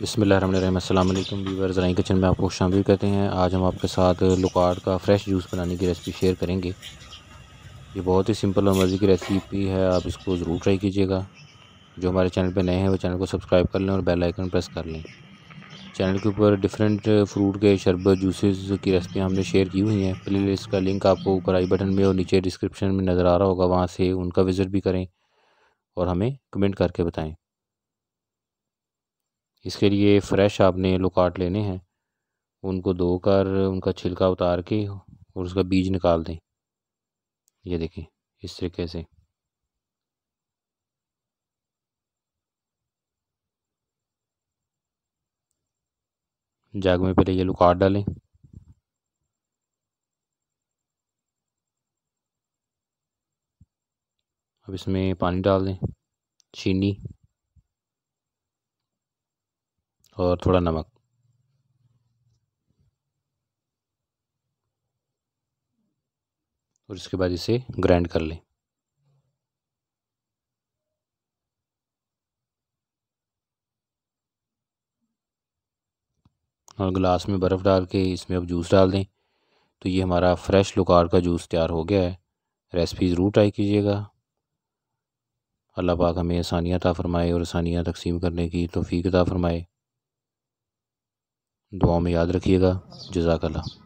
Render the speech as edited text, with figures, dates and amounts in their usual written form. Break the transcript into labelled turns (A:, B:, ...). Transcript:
A: बिस्मिल्लाहिर्रहमानिर्रहीम। अस्सलाम वालेकुम व्यूअर्स, ज़राइन किचन में आपको शामिल करते हैं। आज हम आपके साथ लुकार्ड का फ़्रेश जूस बनाने की रेसिपी शेयर करेंगे। ये बहुत ही सिंपल और मज़े की रेसिपी है, आप इसको ज़रूर ट्राई कीजिएगा। जो हमारे चैनल पे नए हैं वो चैनल को सब्सक्राइब कर लें और बेल आइकन प्रेस कर लें। चैनल के ऊपर डिफरेंट फ्रूट के शरबत जूसेस की रेसिपी हमने शेयर की हुई हैं। प्ले लिस्ट का लिंक आपको ऊपर आई बटन में और नीचे डिस्क्रिप्शन में नज़र आ रहा होगा, वहाँ से उनका विज़िट भी करें और हमें कमेंट करके बताएँ। इसके लिए फ़्रेश आपने लुकार्ड लेने हैं, उनको धोकर उनका छिलका उतार के और उसका बीज निकाल दें। ये देखें इस तरीके से। जग में पहले ये लुकार्ड डालें। अब इसमें पानी डाल दें, चीनी और थोड़ा नमक। और इसके बाद इसे ग्राइंड कर लें। और गिलास में बर्फ़ डाल के इसमें अब जूस डाल दें। तो ये हमारा फ़्रेश लुकार्ड का जूस तैयार हो गया है। रेसिपी ज़रूर ट्राई कीजिएगा। अल्लाह पाक हमें आसानियाँ अता फ़रमाए और आसानियाँ तक़सीम करने की तौफ़ीक अता फ़रमाए। दुआओं में याद रखिएगा। जज़ाकल्लाह।